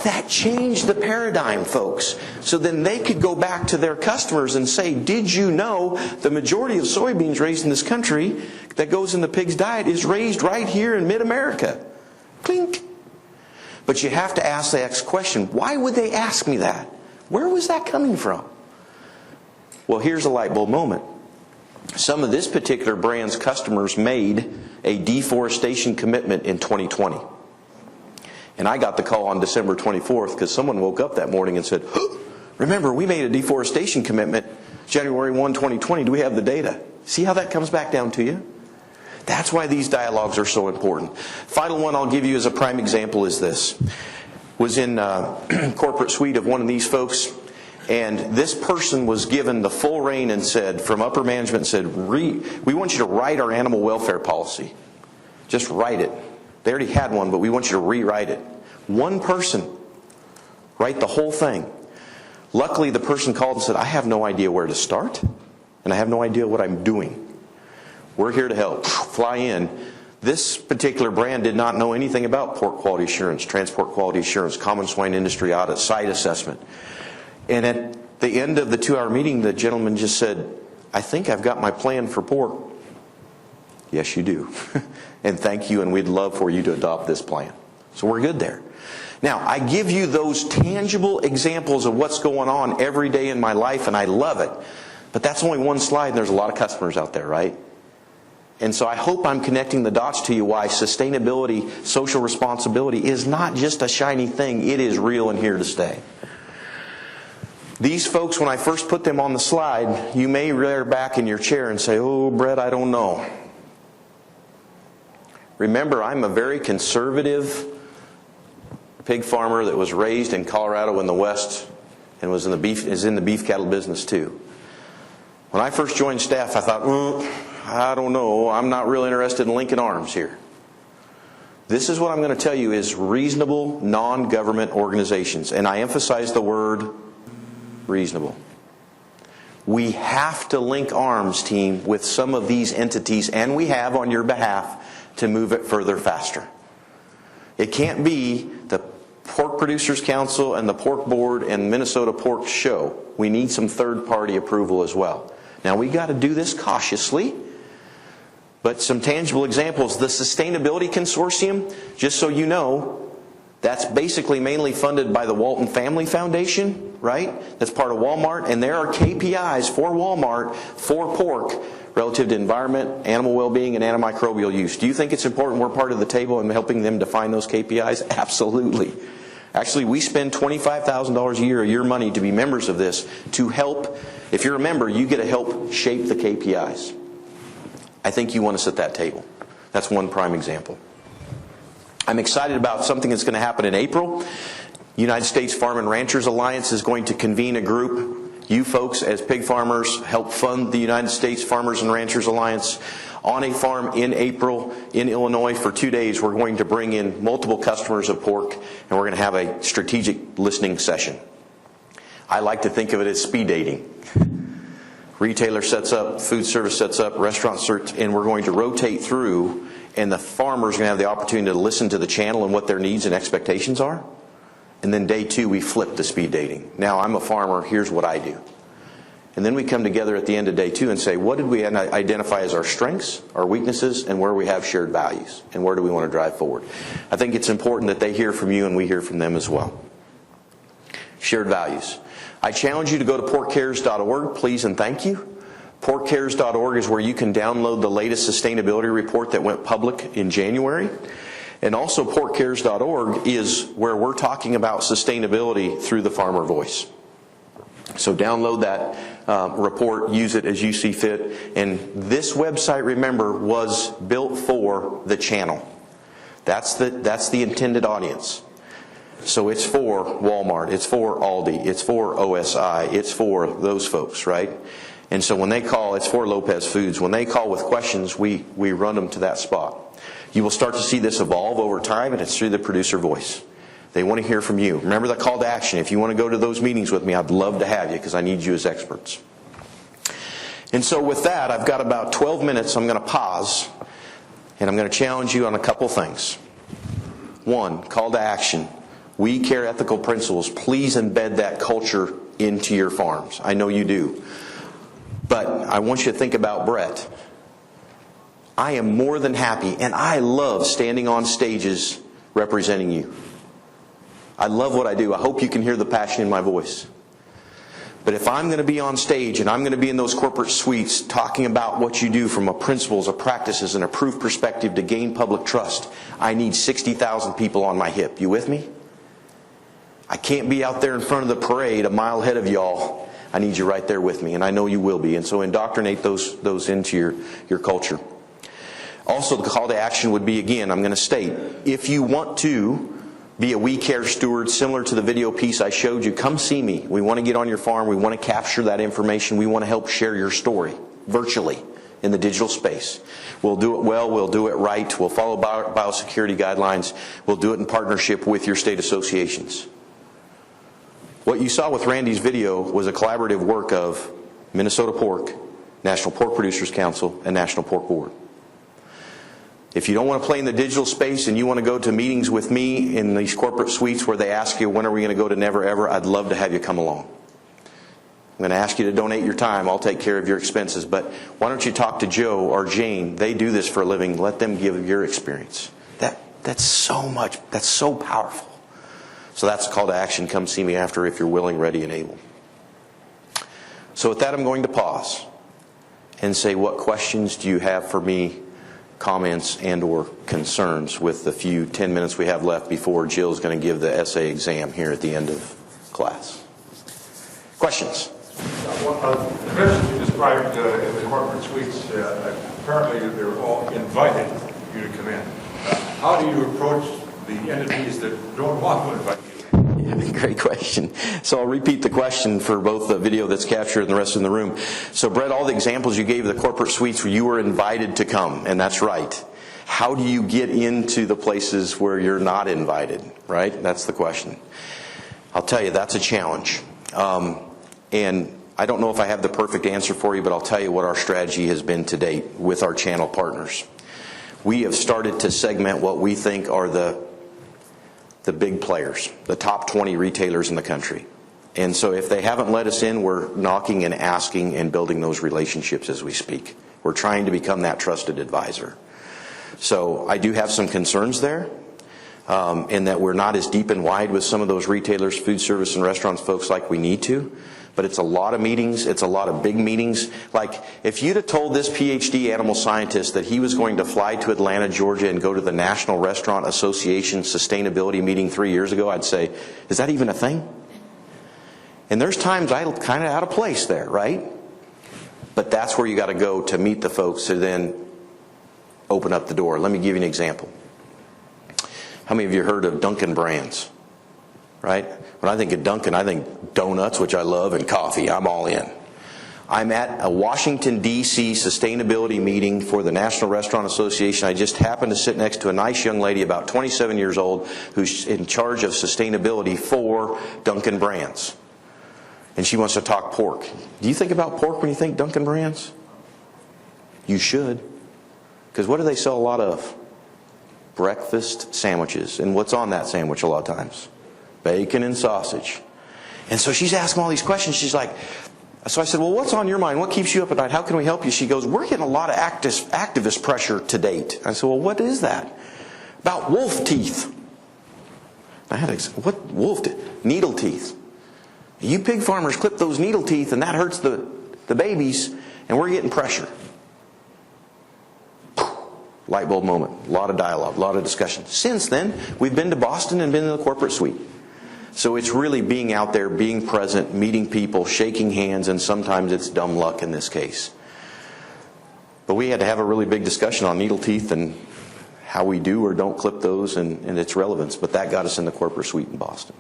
That changed the paradigm, folks. So then they could go back to their customers and say, did you know the majority of soybeans raised in this country that goes in the pig's diet is raised right here in mid-America? Clink. But you have to ask the next question. Why would they ask me that? Where was that coming from? Well, here's a light bulb moment. Some of this particular brand's customers made a deforestation commitment in 2020. And I got the call on December 24th because someone woke up that morning and said, remember, we made a deforestation commitment January 1, 2020. Do we have the data? See how that comes back down to you? That's why these dialogues are so important. Final one I'll give you as a prime example is this. Was in corporate suite of one of these folks, and this person was given the full rein and said, from upper management, said, we want you to write our animal welfare policy. Just write it. They already had one, but we want you to rewrite it. One person, write the whole thing. Luckily, the person called and said, I have no idea where to start, and I have no idea what I'm doing. We're here to help. Fly in. This particular brand did not know anything about pork quality assurance, transport quality assurance, common swine industry audit, site assessment. And at the end of the 2-hour meeting, the gentleman just said, I think I've got my plan for pork. Yes, you do. And thank you, and we'd love for you to adopt this plan. So we're good there. Now, I give you those tangible examples of what's going on every day in my life, and I love it. But that's only one slide, and there's a lot of customers out there, right? And so I hope I'm connecting the dots to you why sustainability, social responsibility is not just a shiny thing. It is real and here to stay. These folks, when I first put them on the slide, you may rear back in your chair and say, oh, Brett, I don't know. Remember, I'm a very conservative pig farmer that was raised in Colorado in the West and is in the beef cattle business too. When I first joined staff, I thought, I don't know, I'm not really interested in linking arms here. This is what I'm going to tell you is reasonable non-government organizations. And I emphasize the word reasonable. We have to link arms, team, with some of these entities, and we have on your behalf to move it further faster. It can't be the Pork Producers Council and the Pork Board and Minnesota Pork Show. We need some third-party approval as well. Now, we got to do this cautiously. But some tangible examples, the Sustainability Consortium, just so you know, that's basically mainly funded by the Walton Family Foundation, right? That's part of Walmart, and there are KPIs for Walmart for pork relative to environment, animal well-being, and antimicrobial use. Do you think it's important we're part of the table in helping them define those KPIs? Absolutely. Actually, we spend $25,000 a year of your money to be members of this to help. If you're a member, you get to help shape the KPIs. I think you want us at that table. That's one prime example. I'm excited about something that's going to happen in April. United States Farm and Ranchers Alliance is going to convene a group. You folks, as pig farmers, help fund the United States Farmers and Ranchers Alliance. On a farm in April in Illinois for 2 days, we're going to bring in multiple customers of pork, and we're going to have a strategic listening session. I like to think of it as speed dating. Retailer sets up, food service sets up, restaurant starts, and we're going to rotate through, and the farmer's going to have the opportunity to listen to the channel and what their needs and expectations are. And then day 2, we flip the speed dating. Now, I'm a farmer, here's what I do. And then we come together at the end of day 2 and say, what did we identify as our strengths, our weaknesses, and where we have shared values, and where do we want to drive forward? I think it's important that they hear from you and we hear from them as well. Shared values. I challenge you to go to porkcares.org, please and thank you. Porkcares.org is where you can download the latest sustainability report that went public in January. And also porkcares.org is where we're talking about sustainability through the farmer voice. So download that report, use it as you see fit. And this website, remember, was built for the channel. That's the intended audience. So it's for Walmart, it's for Aldi, it's for OSI, it's for those folks, right? And so when they call, it's for Lopez Foods. When they call with questions, we run them to that spot. You will start to see this evolve over time, and it's through the producer voice. They want to hear from you. Remember the call to action. If you want to go to those meetings with me, I'd love to have you because I need you as experts. And so with that, I've got about 12 minutes. I'm going to pause, and I'm going to challenge you on a couple things. 1, call to action. We care ethical principles. Please embed that culture into your farms. I know you do. But I want you to think about Brett. I am more than happy, and I love standing on stages representing you. I love what I do. I hope you can hear the passion in my voice. But if I'm going to be on stage and I'm going to be in those corporate suites talking about what you do from a principles, a practices, and a proof perspective to gain public trust, I need 60,000 people on my hip. You with me? I can't be out there in front of the parade a mile ahead of y'all. I need you right there with me, and I know you will be. And so indoctrinate those into your culture. Also, the call to action would be, again, I'm going to state, if you want to be a We Care steward similar to the video piece I showed you, come see me. We want to get on your farm. We want to capture that information. We want to help share your story virtually in the digital space. We'll do it well. We'll do it right. We'll follow biosecurity guidelines. We'll do it in partnership with your state associations. What you saw with Randy's video was a collaborative work of Minnesota Pork, National Pork Producers Council, and National Pork Board. If you don't want to play in the digital space and you want to go to meetings with me in these corporate suites where they ask you, when are we going to go to Never Ever, I'd love to have you come along. I'm going to ask you to donate your time. I'll take care of your expenses. But why don't you talk to Joe or Jane? They do this for a living. Let them give your experience. That's so much. That's so powerful. So that's a call to action. Come see me after if you're willing, ready, and able. So with that, I'm going to pause and say, what questions do you have for me, comments and or concerns with the few 10 minutes we have left before Jill's going to give the essay exam here at the end of class? Questions? The business you described in the corporate suites, apparently they're all invited you to come in. How do you approach the entities that don't want to invite you? Yeah, great question. So I'll repeat the question for both the video that's captured and the rest in the room. So Brett, all the examples you gave of the corporate suites where you were invited to come, and that's right. How do you get into the places where you're not invited, right? That's the question. I'll tell you, that's a challenge. And I don't know if I have the perfect answer for you, but I'll tell you what our strategy has been to date with our channel partners. We have started to segment what we think are the big players, the top 20 retailers in the country. And so if they haven't let us in, we're knocking and asking and building those relationships as we speak. We're trying to become that trusted advisor. So I do have some concerns there, in that we're not as deep and wide with some of those retailers, food service and restaurants folks like we need to. But it's a lot of meetings. It's a lot of big meetings. Like, if you'd have told this PhD animal scientist that he was going to fly to Atlanta, Georgia and go to the National Restaurant Association sustainability meeting 3 years ago, I'd say, is that even a thing? And there's times I'm kind of out of place there, right? But that's where you got to go to meet the folks who then open up the door. Let me give you an example. How many of you heard of Dunkin' Brands? Right? When I think of Dunkin', I think donuts, which I love, and coffee. I'm all in. I'm at a Washington, D.C. sustainability meeting for the National Restaurant Association. I just happened to sit next to a nice young lady, about 27 years old, who's in charge of sustainability for Dunkin' Brands. and she wants to talk pork. Do you think about pork when you think Dunkin' Brands? You should. Because what do they sell a lot of? Breakfast sandwiches. And what's on that sandwich a lot of times? Bacon and sausage. And so she's asking all these questions. She's like, so I said, well, what's on your mind? What keeps you up at night? How can we help you? She goes, we're getting a lot of activist pressure to date. I said, well, what is that? About wolf teeth. I had to, what wolf teeth? Needle teeth. You pig farmers clip those needle teeth and that hurts the babies, and we're getting pressure. Light bulb moment. A lot of dialogue, a lot of discussion. Since then, we've been to Boston and been in the corporate suite. So it's really being out there, being present, meeting people, shaking hands, and sometimes it's dumb luck in this case. But we had to have a really big discussion on needle teeth and how we do or don't clip those and its relevance. But that got us in the corporate suite in Boston.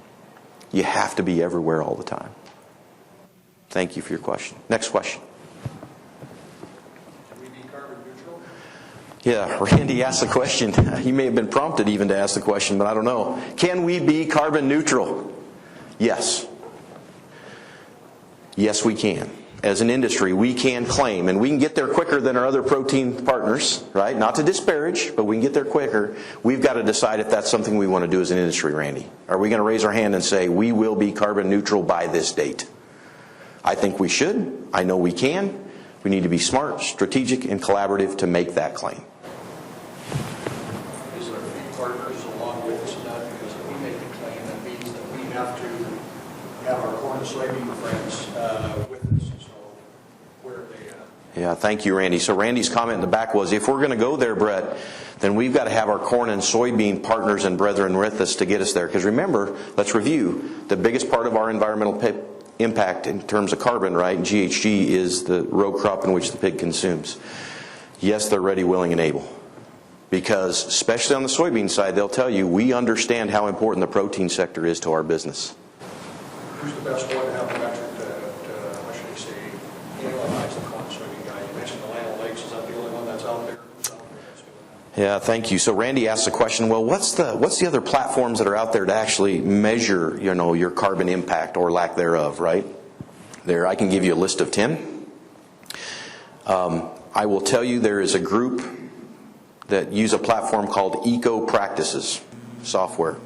You have to be everywhere all the time. Thank you for your question. Next question. Yeah, Randy asked the question. He may have been prompted even to ask the question, but I don't know. Can we be carbon neutral? Yes. Yes, we can. As an industry, we can claim, and we can get there quicker than our other protein partners, right? Not to disparage, but we can get there quicker. We've got to decide if that's something we want to do as an industry, Randy. Are we going to raise our hand and say, we will be carbon neutral by this date? I think we should. I know we can. We need to be smart, strategic, and collaborative to make that claim. Is there feed partners along with us in that? Because if we make the claim, that means that we have to have our corn and soybean friends with us. So where are they at? Yeah, thank you, Randy. So Randy's comment in the back was, if we're going to go there, Brett, then we've got to have our corn and soybean partners and brethren with us to get us there. Because remember, let's review, the biggest part of our environmental impact in terms of carbon, right, GHG, is the row crop in which the pig consumes. Yes, they're ready, willing, and able. Because, especially on the soybean side, they'll tell you, we understand how important the protein sector is to our business. Who's the best one to have a metric that, how should I say, analyze the corn and soybean guy? You mentioned the Land Lakes. Is that the only one that's out there? Yeah, thank you. So Randy asked the question, well, what's the other platforms that are out there to actually measure, your carbon impact or lack thereof, right? There, I can give you a list of 10. I will tell you there is a group that use a platform called Eco Practices software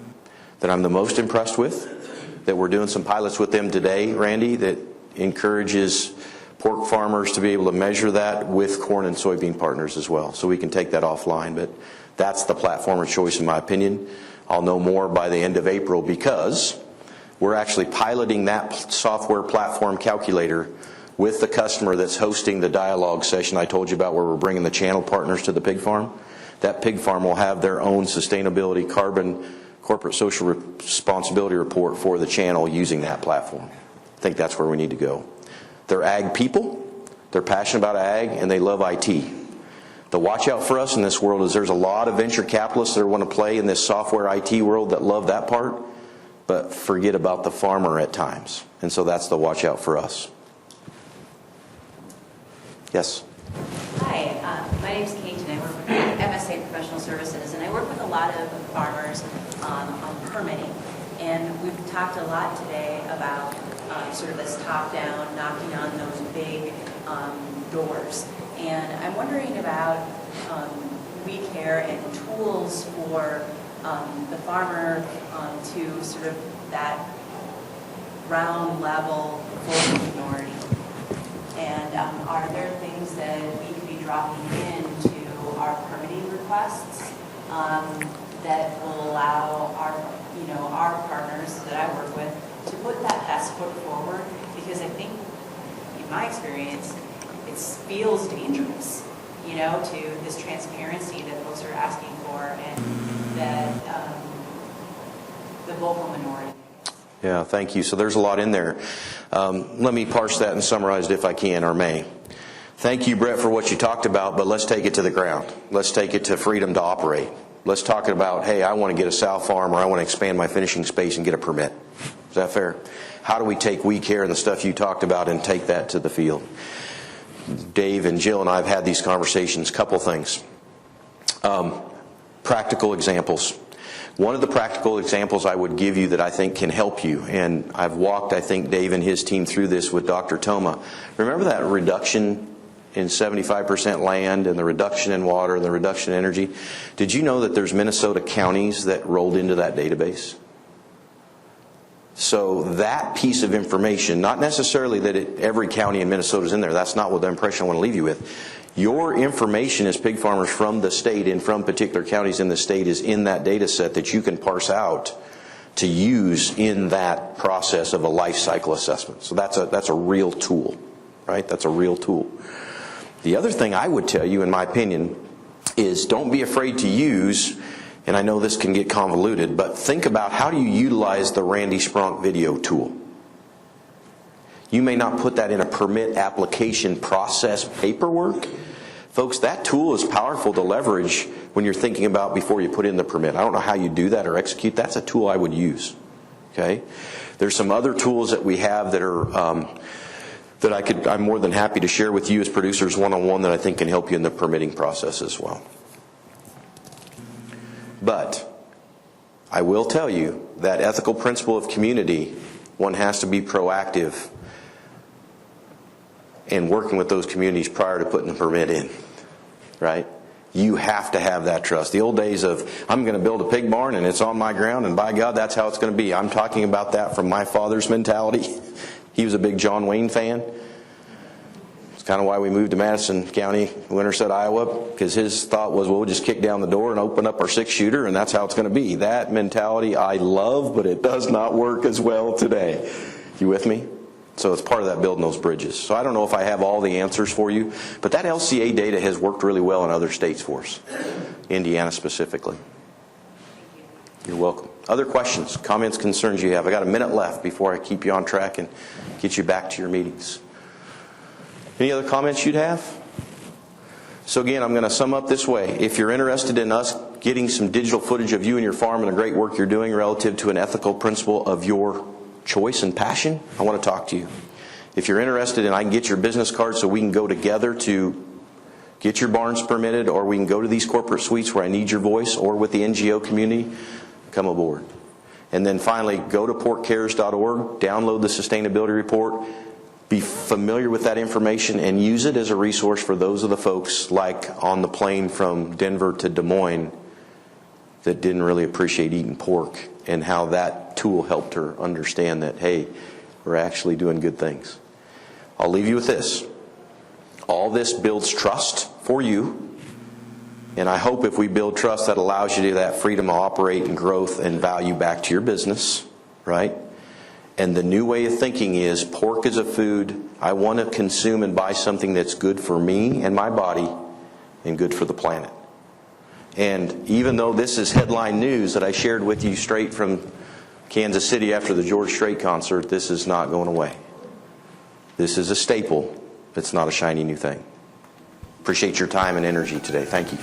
that I'm the most impressed with, that we're doing some pilots with them today, Randy, that encourages pork farmers to be able to measure that with corn and soybean partners as well. So we can take that offline, but that's the platform of choice in my opinion. I'll know more by the end of April because we're actually piloting that software platform calculator with the customer that's hosting the dialogue session I told you about, where we're bringing the channel partners to the pig farm. That pig farm will have their own sustainability carbon corporate social responsibility report for the channel using that platform. I think that's where we need to go. They're ag people, they're passionate about ag, and they love IT. The watch out for us in this world is there's a lot of venture capitalists that want to play in this software IT world that love that part, but forget about the farmer at times. And so that's the watch out for us. Yes? Hi, my name is Kaysen. I work with MSA Professional Services, and I work with a lot of farmers on permitting. And we've talked a lot today about sort of this top-down, knocking on those big doors. And I'm wondering about weed care and tools for the farmer to sort of that ground level full minority. And are there things that we could be dropping into our permitting requests that will allow our partners that I work with to put that best foot forward? Because I think, in my experience, it feels dangerous, to this transparency that folks are asking for, and that the vocal minority. Yeah, thank you. So there's a lot in there. Let me parse that and summarize it if I can, or may. Thank you, Brett, for what you talked about, but let's take it to the ground. Let's take it to freedom to operate. Let's talk about, hey, I want to get a sow farm, or I want to expand my finishing space and get a permit. Is that fair? How do we take weed care and the stuff you talked about and take that to the field? Dave and Jill and I have had these conversations. Couple things. Practical examples. One of the practical examples I would give you that I think can help you, and I've walked, I think, Dave and his team through this with Dr. Toma. Remember that reduction in 75% land and the reduction in water and the reduction in energy? Did you know that there's Minnesota counties that rolled into that database? So that piece of information, not necessarily that every county in Minnesota is in there. That's not what the impression I want to leave you with. Your information as pig farmers from the state and from particular counties in the state is in that data set that you can parse out to use in that process of a life cycle assessment. So that's a real tool, right? That's a real tool. The other thing I would tell you, in my opinion, is don't be afraid to use, and I know this can get convoluted, but think about how do you utilize the Randy Spronk video tool. You may not put that in a permit application process paperwork. Folks, that tool is powerful to leverage when you're thinking about before you put in the permit. I don't know how you do that or execute. That's a tool I would use. Okay? There's some other tools that we have that are I'm more than happy to share with you as producers one-on-one that I think can help you in the permitting process as well. But I will tell you that ethical principle of community, one has to be proactive in working with those communities prior to putting the permit in, right? You have to have that trust. The old days of, I'm going to build a pig barn and it's on my ground and by God, that's how it's going to be. I'm talking about that from my father's mentality. He was a big John Wayne fan. It's kind of why we moved to Madison County, Winterset, Iowa, because his thought was, well, we'll just kick down the door and open up our 6-shooter, and that's how it's going to be. That mentality I love, but it does not work as well today. You with me? So it's part of that building those bridges. So I don't know if I have all the answers for you, but that LCA data has worked really well in other states for us, Indiana specifically. You're welcome. Other questions, comments, concerns you have? I got a minute left before I keep you on track and get you back to your meetings. Any other comments you'd have? So again, I'm going to sum up this way. If you're interested in us getting some digital footage of you and your farm and the great work you're doing relative to an ethical principle of your choice and passion, I want to talk to you. If you're interested and I can get your business card so we can go together to get your barns permitted, or we can go to these corporate suites where I need your voice, or with the NGO community, come aboard. And then finally, go to porkcares.org, download the sustainability report, be familiar with that information, and use it as a resource for those of the folks like on the plane from Denver to Des Moines that didn't really appreciate eating pork, and how that tool helped her understand that, hey, we're actually doing good things. I'll leave you with this. All this builds trust for you, and I hope if we build trust, that allows you to that freedom to operate and growth and value back to your business, right? And the new way of thinking is pork is a food. I want to consume and buy something that's good for me and my body and good for the planet. And even though this is headline news that I shared with you straight from Kansas City after the George Strait concert, this is not going away. This is a staple. It's not a shiny new thing. Appreciate your time and energy today. Thank you.